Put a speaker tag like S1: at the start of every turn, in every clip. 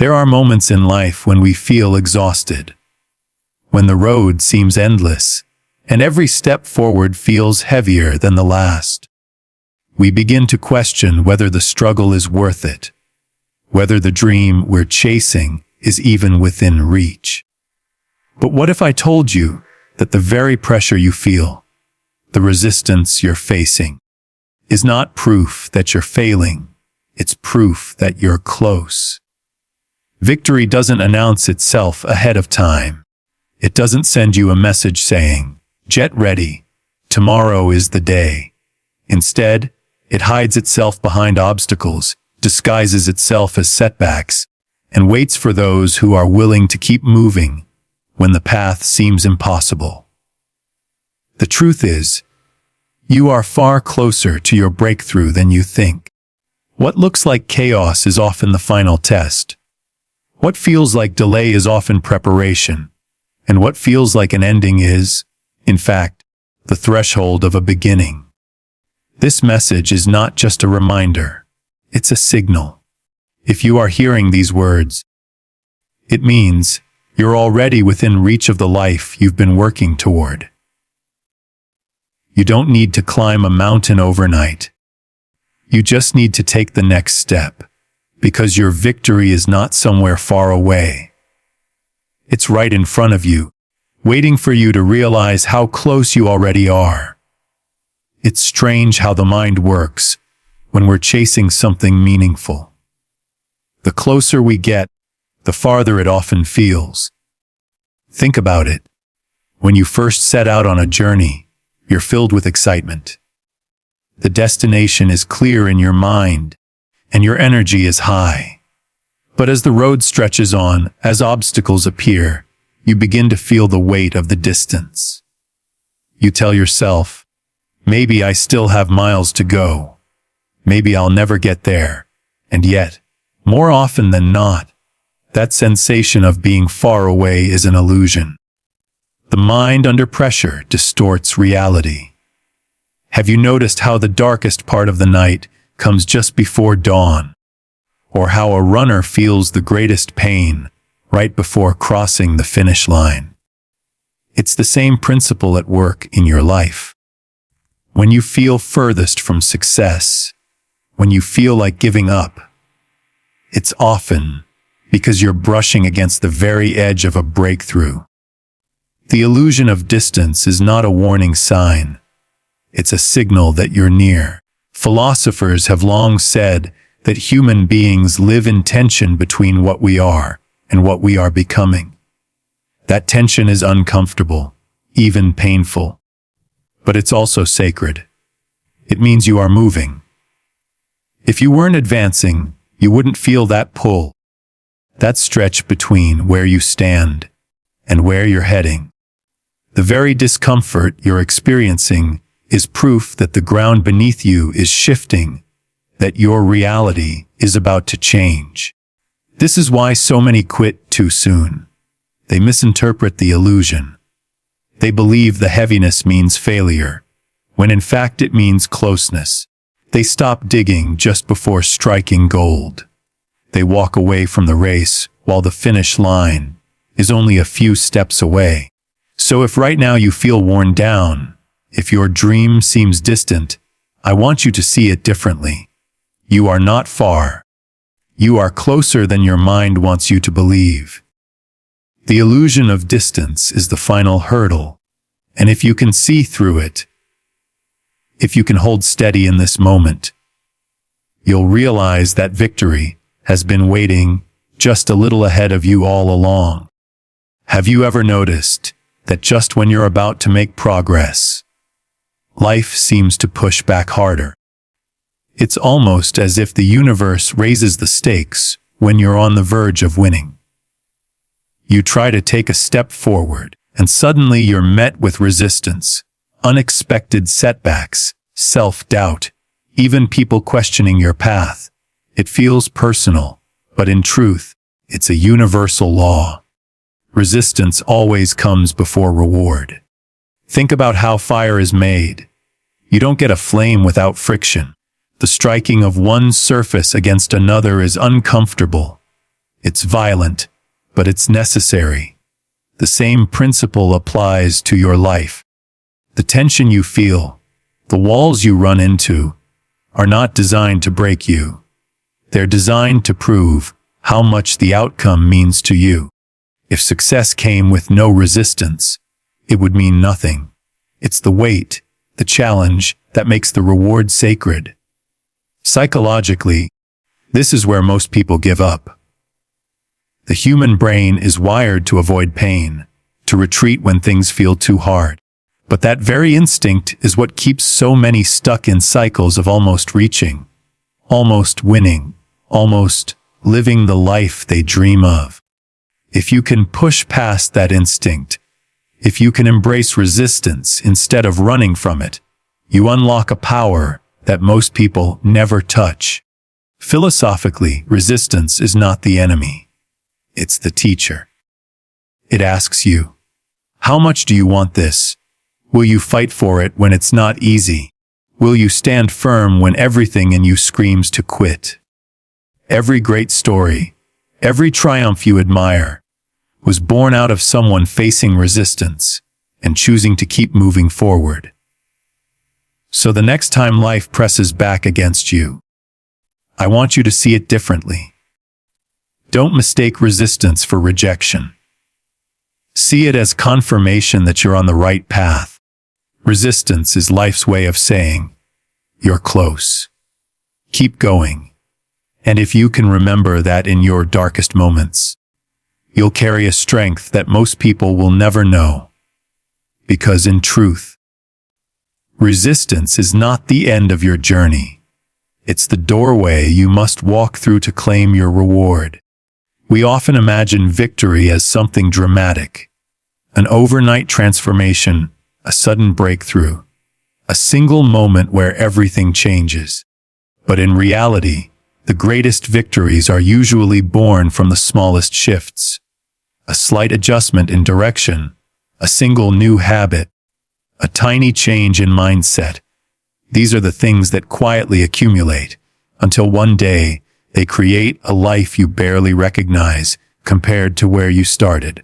S1: There are moments in life when we feel exhausted, when the road seems endless, and every step forward feels heavier than the last. We begin to question whether the struggle is worth it, whether the dream we're chasing is even within reach. But what if I told you that the very pressure you feel, the resistance you're facing, is not proof that you're failing, it's proof that you're close. Victory doesn't announce itself ahead of time. It doesn't send you a message saying, "Get ready, tomorrow is the day." Instead, it hides itself behind obstacles, disguises itself as setbacks, and waits for those who are willing to keep moving when the path seems impossible. The truth is, you are far closer to your breakthrough than you think. What looks like chaos is often the final test. What feels like delay is often preparation, and what feels like an ending is, in fact, the threshold of a beginning. This message is not just a reminder, it's a signal. If you are hearing these words, it means you're already within reach of the life you've been working toward. You don't need to climb a mountain overnight. You just need to take the next step, because your victory is not somewhere far away. It's right in front of you, waiting for you to realize how close you already are. It's strange how the mind works when we're chasing something meaningful. The closer we get, the farther it often feels. Think about it. When you first set out on a journey, you're filled with excitement. The destination is clear in your mind, and your energy is high. But as the road stretches on, as obstacles appear, you begin to feel the weight of the distance. You tell yourself, maybe I still have miles to go. Maybe I'll never get there. And yet, more often than not, that sensation of being far away is an illusion. The mind under pressure distorts reality. Have you noticed how the darkest part of the night comes just before dawn? Or how a runner feels the greatest pain right before crossing the finish line? It's the same principle at work in your life. When you feel furthest from success, when you feel like giving up, it's often because you're brushing against the very edge of a breakthrough. The illusion of distance is not a warning sign. It's a signal that you're near. Philosophers have long said that human beings live in tension between what we are and what we are becoming. That tension is uncomfortable, even painful. But it's also sacred. It means you are moving. If you weren't advancing, you wouldn't feel that pull, that stretch between where you stand and where you're heading. The very discomfort you're experiencing is proof that the ground beneath you is shifting, that your reality is about to change. This is why so many quit too soon. They misinterpret the illusion. They believe the heaviness means failure, when in fact it means closeness. They stop digging just before striking gold. They walk away from the race while the finish line is only a few steps away. So if right now you feel worn down, if your dream seems distant, I want you to see it differently. You are not far. You are closer than your mind wants you to believe. The illusion of distance is the final hurdle, and if you can see through it, if you can hold steady in this moment, you'll realize that victory has been waiting just a little ahead of you all along. Have you ever noticed that just when you're about to make progress, life seems to push back harder? It's almost as if the universe raises the stakes when you're on the verge of winning. You try to take a step forward, and suddenly you're met with resistance, unexpected setbacks, self-doubt, even people questioning your path. It feels personal, but in truth, it's a universal law. Resistance always comes before reward. Think about how fire is made. You don't get a flame without friction. The striking of one surface against another is uncomfortable. It's violent, but it's necessary. The same principle applies to your life. The tension you feel, the walls you run into, are not designed to break you. They're designed to prove how much the outcome means to you. If success came with no resistance, it would mean nothing. It's the weight, the challenge, that makes the reward sacred. Psychologically, this is where most people give up. The human brain is wired to avoid pain, to retreat when things feel too hard. But that very instinct is what keeps so many stuck in cycles of almost reaching, almost winning, almost living the life they dream of. If you can push past that instinct, if you can embrace resistance instead of running from it, you unlock a power that most people never touch. Philosophically, resistance is not the enemy. It's the teacher. It asks you, how much do you want this? Will you fight for it when it's not easy? Will you stand firm when everything in you screams to quit? Every great story, every triumph you admire, was born out of someone facing resistance and choosing to keep moving forward. So the next time life presses back against you, I want you to see it differently. Don't mistake resistance for rejection. See it as confirmation that you're on the right path. Resistance is life's way of saying, you're close. Keep going. And if you can remember that in your darkest moments, you'll carry a strength that most people will never know. Because in truth, resistance is not the end of your journey. It's the doorway you must walk through to claim your reward. We often imagine victory as something dramatic, an overnight transformation, a sudden breakthrough, a single moment where everything changes. But in reality, the greatest victories are usually born from the smallest shifts. A slight adjustment in direction, a single new habit, a tiny change in mindset. These are the things that quietly accumulate, until one day they create a life you barely recognize compared to where you started.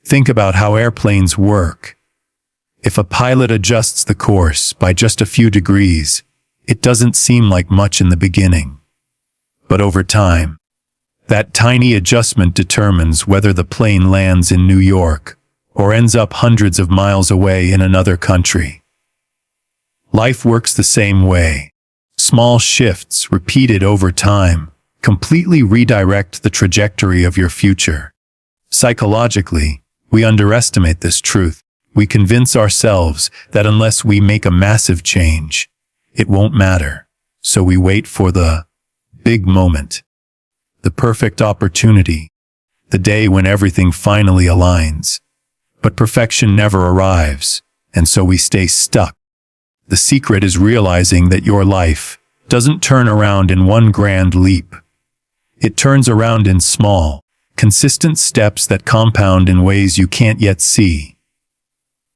S1: Think about how airplanes work. If a pilot adjusts the course by just a few degrees, it doesn't seem like much in the beginning. But over time, that tiny adjustment determines whether the plane lands in New York or ends up hundreds of miles away in another country. Life works the same way. Small shifts repeated over time completely redirect the trajectory of your future. Psychologically, we underestimate this truth. We convince ourselves that unless we make a massive change, it won't matter. So we wait for the big moment, the perfect opportunity, the day when everything finally aligns. But perfection never arrives, and so we stay stuck. The secret is realizing that your life doesn't turn around in one grand leap. It turns around in small, consistent steps that compound in ways you can't yet see.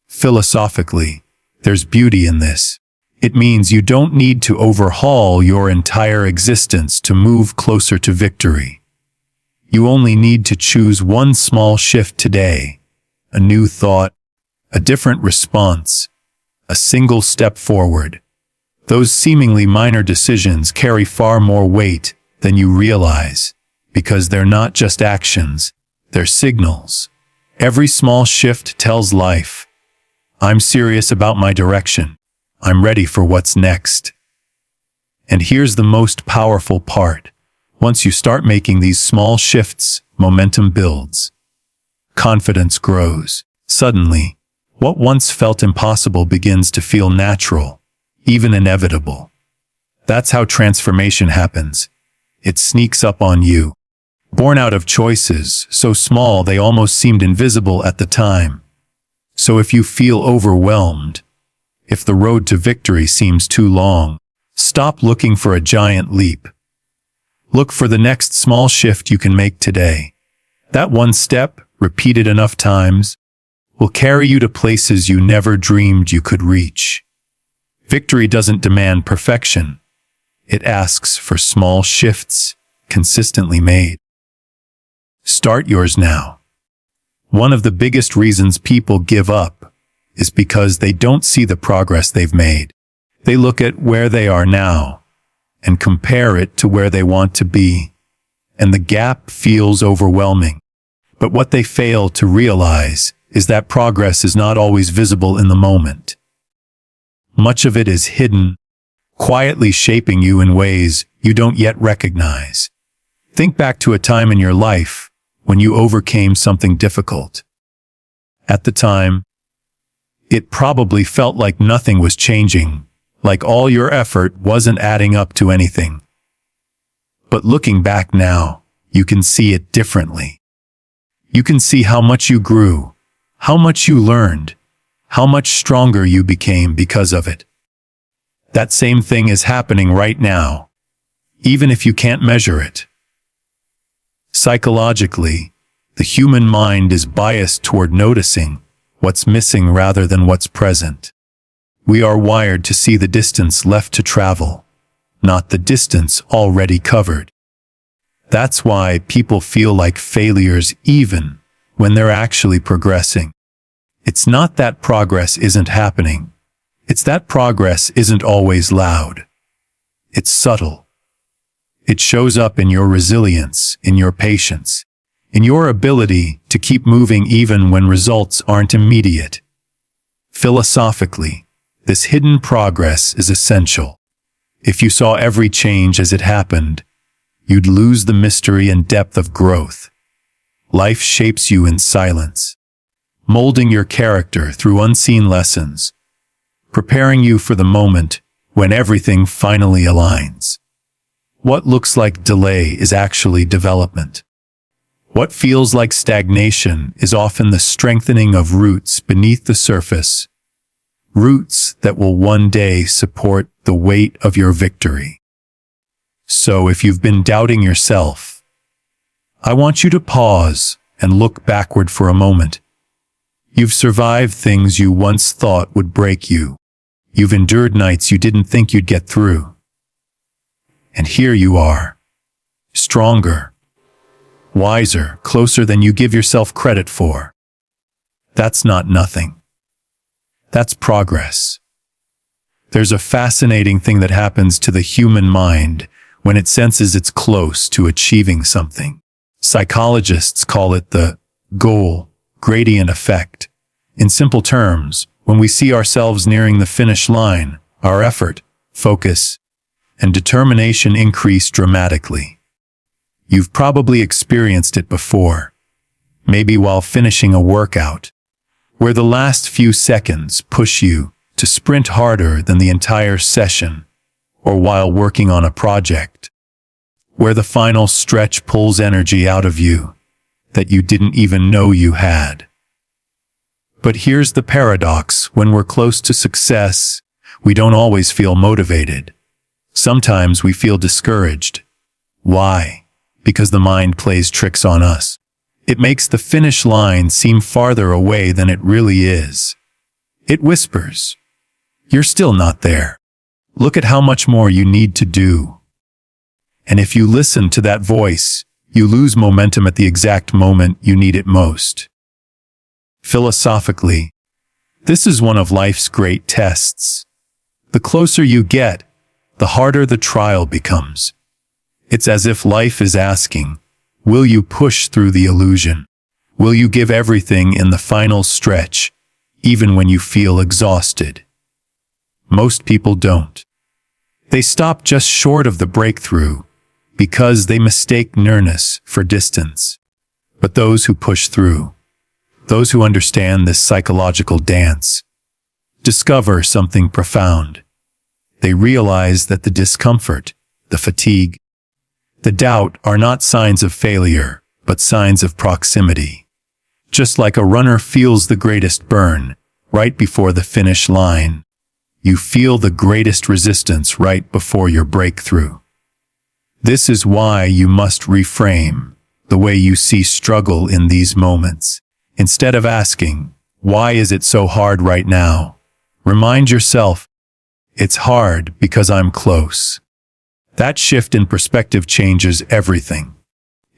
S1: Philosophically, there's beauty in this. It means you don't need to overhaul your entire existence to move closer to victory. You only need to choose one small shift today, a new thought, a different response, a single step forward. Those seemingly minor decisions carry far more weight than you realize, because they're not just actions, they're signals. Every small shift tells life, I'm serious about my direction. I'm ready for what's next. And here's the most powerful part. Once you start making these small shifts, momentum builds. Confidence grows. Suddenly, what once felt impossible begins to feel natural, even inevitable. That's how transformation happens. It sneaks up on you. Born out of choices, so small they almost seemed invisible at the time. So if you feel overwhelmed, if the road to victory seems too long, stop looking for a giant leap. Look for the next small shift you can make today. That one step, repeated enough times, will carry you to places you never dreamed you could reach. Victory doesn't demand perfection. It asks for small shifts, consistently made. Start yours now. One of the biggest reasons people give up is because they don't see the progress they've made. They look at where they are now and compare it to where they want to be, and the gap feels overwhelming. But what they fail to realize is that progress is not always visible in the moment. Much of it is hidden, quietly shaping you in ways you don't yet recognize. Think back to a time in your life when you overcame something difficult. At the time, it probably felt like nothing was changing, like all your effort wasn't adding up to anything. But looking back now, you can see it differently. You can see how much you grew, how much you learned, how much stronger you became because of it. That same thing is happening right now, even if you can't measure it. Psychologically, the human mind is biased toward noticing what's missing rather than what's present. We are wired to see the distance left to travel, not the distance already covered. That's why people feel like failures even when they're actually progressing. It's not that progress isn't happening. It's that progress isn't always loud. It's subtle. It shows up in your resilience, in your patience, in your ability to keep moving even when results aren't immediate. Philosophically, this hidden progress is essential. If you saw every change as it happened, you'd lose the mystery and depth of growth. Life shapes you in silence, molding your character through unseen lessons, preparing you for the moment when everything finally aligns. What looks like delay is actually development. What feels like stagnation is often the strengthening of roots beneath the surface, roots that will one day support the weight of your victory. So if you've been doubting yourself, I want you to pause and look backward for a moment. You've survived things you once thought would break you. You've endured nights you didn't think you'd get through. And here you are, stronger, wiser, closer than you give yourself credit for. That's not nothing. That's progress. There's a fascinating thing that happens to the human mind when it senses it's close to achieving something. Psychologists call it the goal gradient effect. In simple terms, when we see ourselves nearing the finish line, our effort, focus, and determination increase dramatically. You've probably experienced it before, maybe while finishing a workout, where the last few seconds push you to sprint harder than the entire session, or while working on a project, where the final stretch pulls energy out of you that you didn't even know you had. But here's the paradox: when we're close to success, we don't always feel motivated. Sometimes we feel discouraged. Why? Because the mind plays tricks on us. It makes the finish line seem farther away than it really is. It whispers, "You're still not there. Look at how much more you need to do." And if you listen to that voice, you lose momentum at the exact moment you need it most. Philosophically, this is one of life's great tests. The closer you get, the harder the trial becomes. It's as if life is asking, will you push through the illusion? Will you give everything in the final stretch, even when you feel exhausted? Most people don't. They stop just short of the breakthrough because they mistake nearness for distance. But those who push through, those who understand this psychological dance, discover something profound. They realize that the discomfort, the fatigue, the doubt are not signs of failure, but signs of proximity. Just like a runner feels the greatest burn right before the finish line, you feel the greatest resistance right before your breakthrough. This is why you must reframe the way you see struggle in these moments. Instead of asking, "Why is it so hard right now?" remind yourself, "It's hard because I'm close." That shift in perspective changes everything.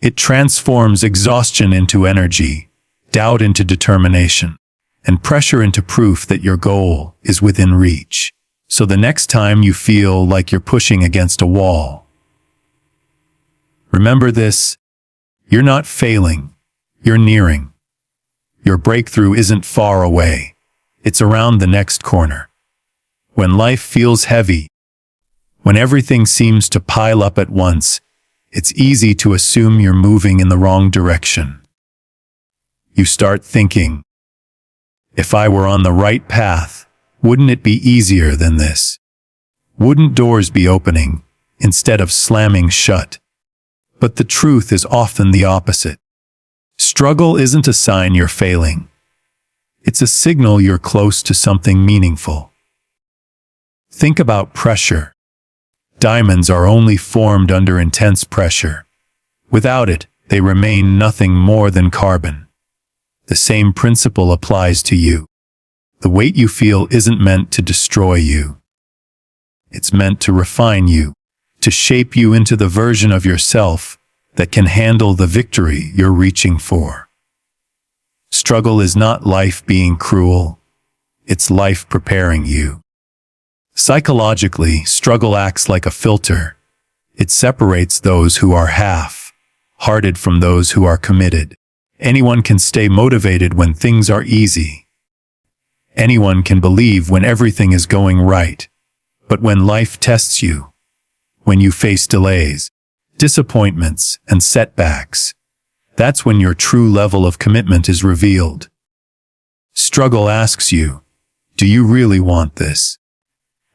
S1: It transforms exhaustion into energy, doubt into determination, and pressure into proof that your goal is within reach. So the next time you feel like you're pushing against a wall, remember this: you're not failing, you're nearing. Your breakthrough isn't far away, it's around the next corner. When life feels heavy, when everything seems to pile up at once, it's easy to assume you're moving in the wrong direction. You start thinking, if I were on the right path, wouldn't it be easier than this? Wouldn't doors be opening instead of slamming shut? But the truth is often the opposite. Struggle isn't a sign you're failing. It's a signal you're close to something meaningful. Think about pressure. Diamonds are only formed under intense pressure. Without it, they remain nothing more than carbon. The same principle applies to you. The weight you feel isn't meant to destroy you. It's meant to refine you, to shape you into the version of yourself that can handle the victory you're reaching for. Struggle is not life being cruel. It's life preparing you. Psychologically, struggle acts like a filter. It separates those who are half-hearted from those who are committed. Anyone can stay motivated when things are easy. Anyone can believe when everything is going right. But when life tests you, when you face delays, disappointments, and setbacks, that's when your true level of commitment is revealed. Struggle asks you, do you really want this?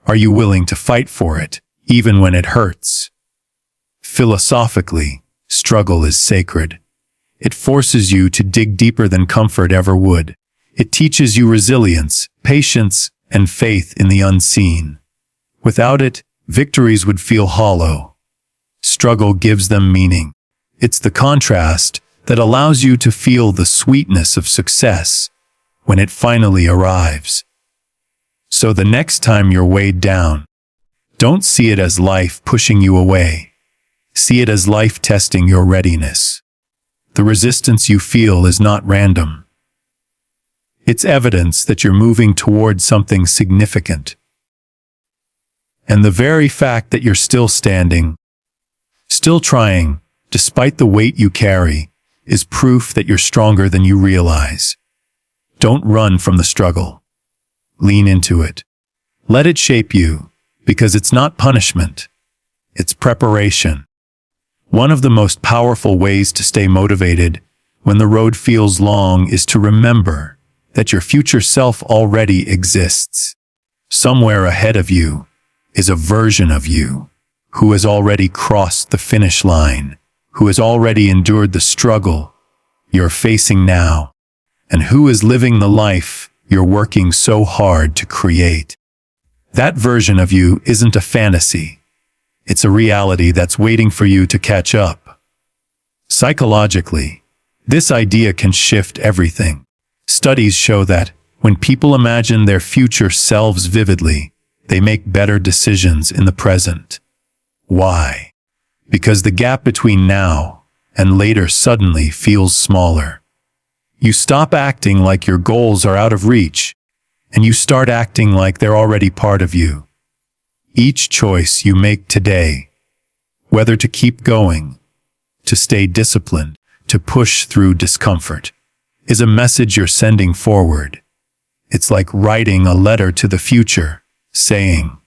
S1: Are you willing to fight for it, even when it hurts? Philosophically, struggle is sacred. It forces you to dig deeper than comfort ever would. It teaches you resilience, patience, and faith in the unseen. Without it, victories would feel hollow. Struggle gives them meaning. It's the contrast that allows you to feel the sweetness of success when it finally arrives. So the next time you're weighed down, don't see it as life pushing you away. See it as life testing your readiness. The resistance you feel is not random. It's evidence that you're moving towards something significant. And the very fact that you're still standing, still trying, despite the weight you carry, is proof that you're stronger than you realize. Don't run from the struggle. Lean into it. Let it shape you, because it's not punishment. It's preparation. One of the most powerful ways to stay motivated when the road feels long is to remember that your future self already exists. Somewhere ahead of you is a version of you who has already crossed the finish line, who has already endured the struggle you're facing now, and who is living the life you're working so hard to create. That version of you isn't a fantasy. It's a reality that's waiting for you to catch up. Psychologically, this idea can shift everything. Studies show that when people imagine their future selves vividly, they make better decisions in the present. Why? Because the gap between now and later suddenly feels smaller. You stop acting like your goals are out of reach, and you start acting like they're already part of you. Each choice you make today, whether to keep going, to stay disciplined, to push through discomfort, is a message you're sending forward. It's like writing a letter to the future, saying,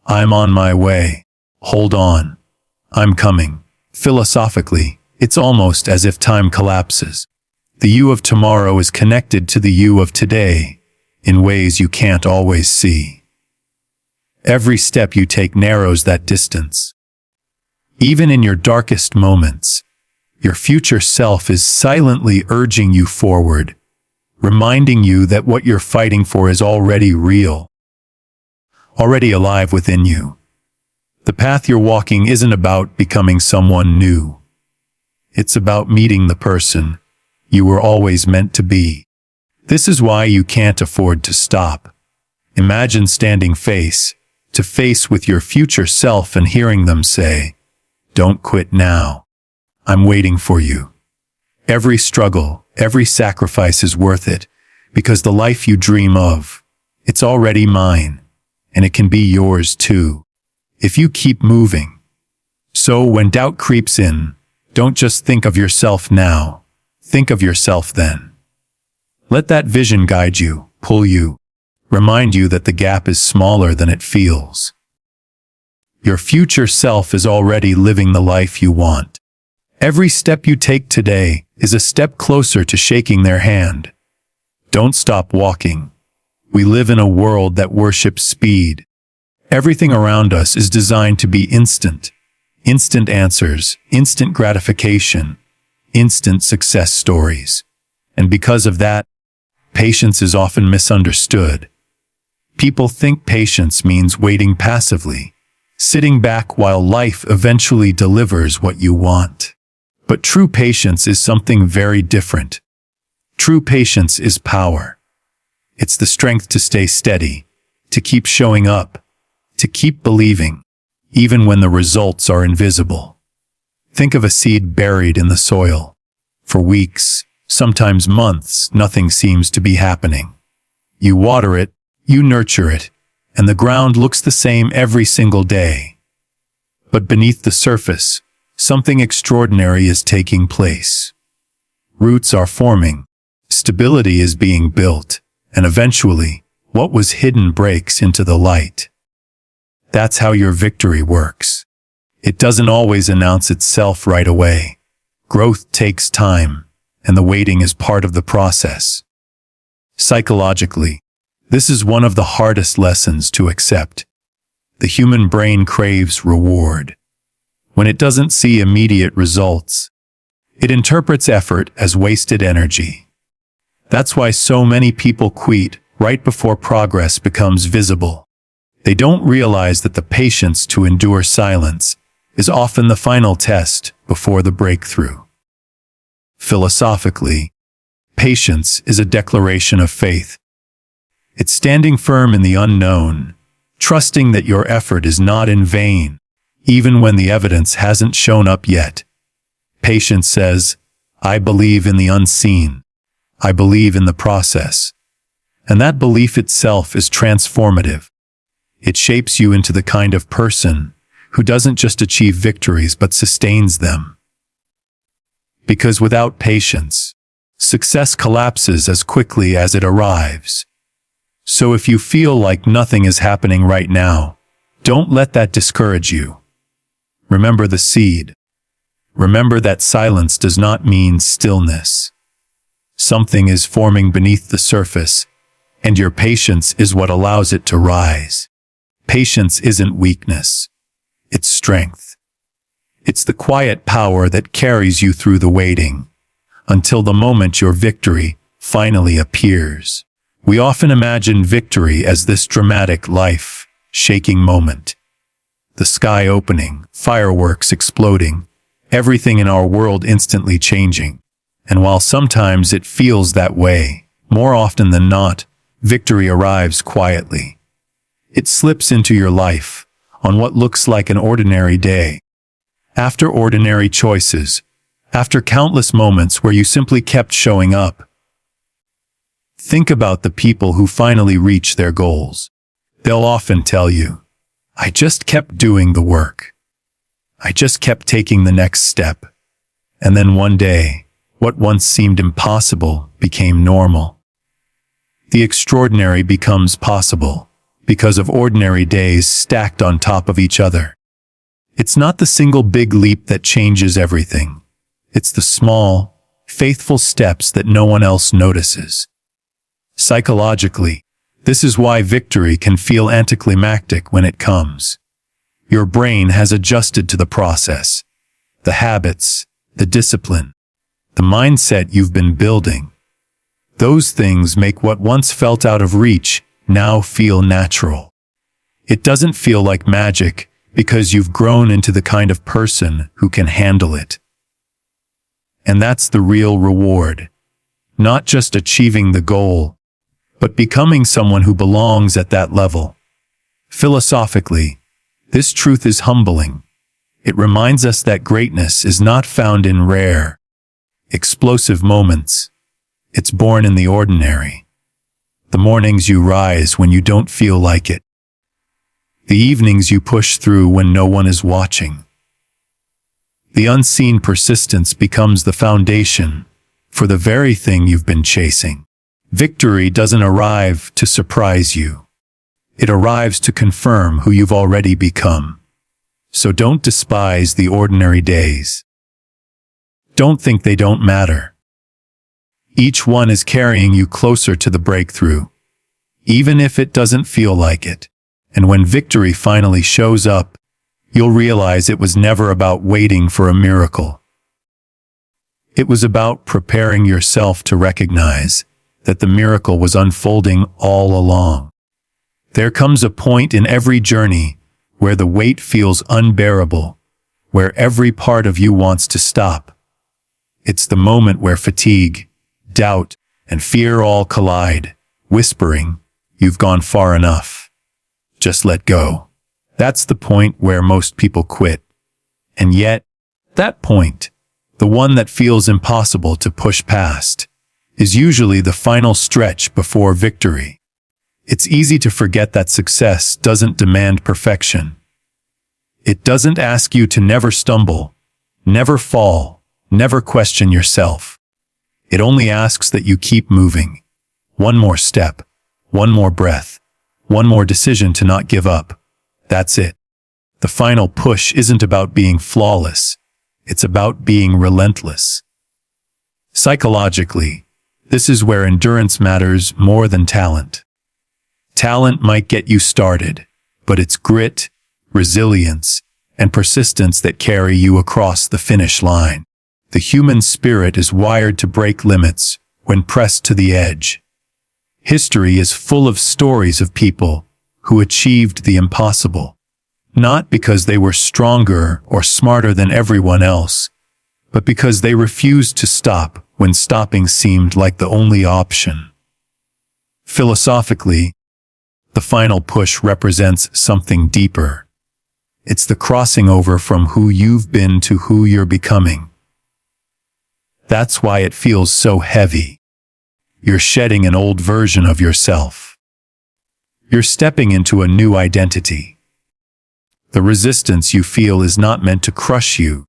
S1: I'm on my way. Hold on. I'm coming. Philosophically, it's almost as if time collapses. The you of tomorrow is connected to the you of today in ways you can't always see. Every step you take narrows that distance. Even in your darkest moments, your future self is silently urging you forward, reminding you that what you're fighting for is already real, already alive within you. The path you're walking isn't about becoming someone new. It's about meeting the person you were always meant to be. This is why you can't afford to stop. Imagine standing face to face with your future self and hearing them say, "Don't quit now. I'm waiting for you. Every struggle, every sacrifice is worth it, because the life you dream of, it's already mine, and it can be yours too, if you keep moving. So when doubt creeps in, don't just think of yourself now, think of yourself then. Let that vision guide you, pull you, remind you that the gap is smaller than it feels. Your future self is already living the life you want. Every step you take today is a step closer to shaking their hand. Don't stop walking. We live in a world that worships speed. Everything around us is designed to be instant. Instant answers, instant gratification, instant success stories. And because of that, patience is often misunderstood. People think patience means waiting passively, sitting back while life eventually delivers what you want. But true patience is something very different. True patience is power. It's the strength to stay steady, to keep showing up, to keep believing, even when the results are invisible. Think of a seed buried in the soil. For weeks, sometimes months, nothing seems to be happening. You water it, you nurture it, and the ground looks the same every single day. But beneath the surface, something extraordinary is taking place. Roots are forming, stability is being built, and eventually, what was hidden breaks into the light. That's how your victory works. It doesn't always announce itself right away. Growth takes time, and the waiting is part of the process. Psychologically, this is one of the hardest lessons to accept. The human brain craves reward. When it doesn't see immediate results, it interprets effort as wasted energy. That's why so many people quit right before progress becomes visible. They don't realize that the patience to endure silence is often the final test before the breakthrough. Philosophically, patience is a declaration of faith. It's standing firm in the unknown, trusting that your effort is not in vain, even when the evidence hasn't shown up yet. Patience says, I believe in the unseen. I believe in the process. And that belief itself is transformative. It shapes you into the kind of person who doesn't just achieve victories but sustains them. Because without patience, success collapses as quickly as it arrives. So if you feel like nothing is happening right now, don't let that discourage you. Remember the seed. Remember that silence does not mean stillness. Something is forming beneath the surface, and your patience is what allows it to rise. Patience isn't weakness. It's strength. It's the quiet power that carries you through the waiting, until the moment your victory finally appears. We often imagine victory as this dramatic, life-shaking moment. The sky opening, fireworks exploding, everything in our world instantly changing. And while sometimes it feels that way, more often than not, victory arrives quietly. It slips into your life on what looks like an ordinary day. After ordinary choices, after countless moments where you simply kept showing up. Think about the people who finally reach their goals. They'll often tell you, I just kept doing the work. I just kept taking the next step. And then one day, what once seemed impossible became normal. The extraordinary becomes possible because of ordinary days stacked on top of each other. It's not the single big leap that changes everything. It's the small, faithful steps that no one else notices. Psychologically, this is why victory can feel anticlimactic when it comes. Your brain has adjusted to the process, the habits, the discipline, the mindset you've been building. Those things make what once felt out of reach now feel natural. It doesn't feel like magic because you've grown into the kind of person who can handle it. And that's the real reward. Not just achieving the goal, but becoming someone who belongs at that level. Philosophically, this truth is humbling. It reminds us that greatness is not found in rare, explosive moments. It's born in the ordinary. The mornings you rise when you don't feel like it. The evenings you push through when no one is watching. The unseen persistence becomes the foundation for the very thing you've been chasing. Victory doesn't arrive to surprise you. It arrives to confirm who you've already become. So don't despise the ordinary days. Don't think they don't matter. Each one is carrying you closer to the breakthrough, even if it doesn't feel like it. And when victory finally shows up, you'll realize it was never about waiting for a miracle. It was about preparing yourself to recognize that the miracle was unfolding all along. There comes a point in every journey where the weight feels unbearable, where every part of you wants to stop. It's the moment where fatigue, doubt, and fear all collide, whispering, "You've gone far enough. Just let go." That's the point where most people quit. And yet, that point, the one that feels impossible to push past, is usually the final stretch before victory. It's easy to forget that success doesn't demand perfection. It doesn't ask you to never stumble, never fall, never question yourself. It only asks that you keep moving. One more step, one more breath, one more decision to not give up. That's it. The final push isn't about being flawless. It's about being relentless. Psychologically, this is where endurance matters more than talent. Talent might get you started, but it's grit, resilience, and persistence that carry you across the finish line. The human spirit is wired to break limits when pressed to the edge. History is full of stories of people who achieved the impossible, not because they were stronger or smarter than everyone else, but because they refused to stop when stopping seemed like the only option. Philosophically, the final push represents something deeper. It's the crossing over from who you've been to who you're becoming. That's why it feels so heavy. You're shedding an old version of yourself. You're stepping into a new identity. The resistance you feel is not meant to crush you.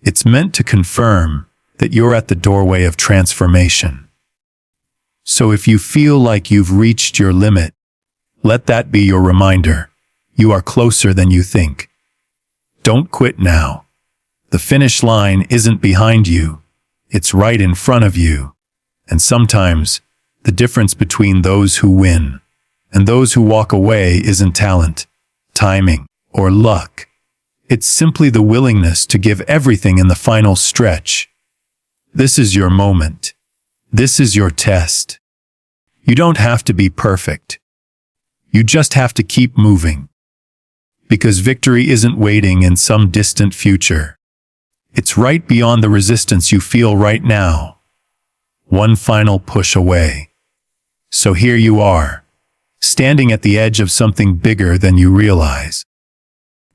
S1: It's meant to confirm that you're at the doorway of transformation. So if you feel like you've reached your limit, let that be your reminder. You are closer than you think. Don't quit now. The finish line isn't behind you. It's right in front of you. And sometimes, the difference between those who win and those who walk away isn't talent, timing, or luck. It's simply the willingness to give everything in the final stretch. This is your moment. This is your test. You don't have to be perfect. You just have to keep moving. Because victory isn't waiting in some distant future. It's right beyond the resistance you feel right now. One final push away. So here you are, standing at the edge of something bigger than you realize.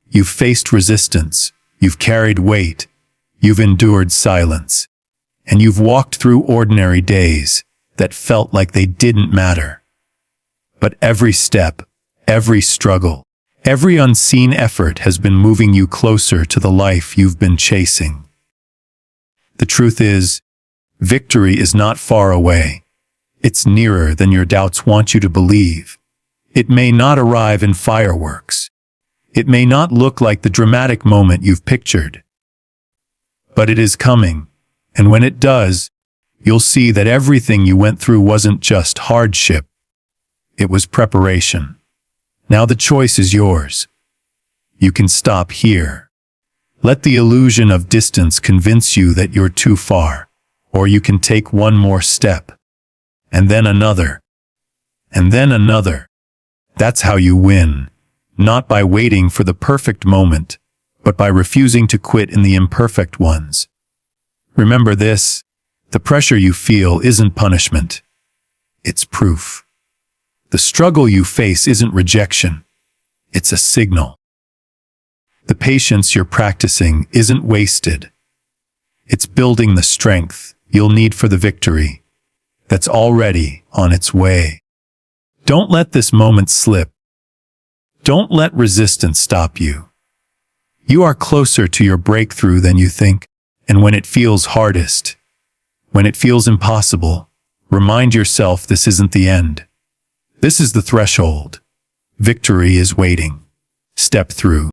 S1: You've faced resistance, you've carried weight, you've endured silence, and you've walked through ordinary days that felt like they didn't matter. But every step, every struggle, every unseen effort has been moving you closer to the life you've been chasing. The truth is, victory is not far away. It's nearer than your doubts want you to believe. It may not arrive in fireworks. It may not look like the dramatic moment you've pictured. But it is coming, and when it does, you'll see that everything you went through wasn't just hardship. It was preparation. Now the choice is yours. You can stop here. Let the illusion of distance convince you that you're too far, or you can take one more step, and then another, and then another. That's how you win, not by waiting for the perfect moment, but by refusing to quit in the imperfect ones. Remember this, the pressure you feel isn't punishment. It's proof. The struggle you face isn't rejection. It's a signal. The patience you're practicing isn't wasted. It's building the strength you'll need for the victory that's already on its way. Don't let this moment slip. Don't let resistance stop you. You are closer to your breakthrough than you think, and when it feels hardest, when it feels impossible, remind yourself this isn't the end. This is the threshold. Victory is waiting. Step through.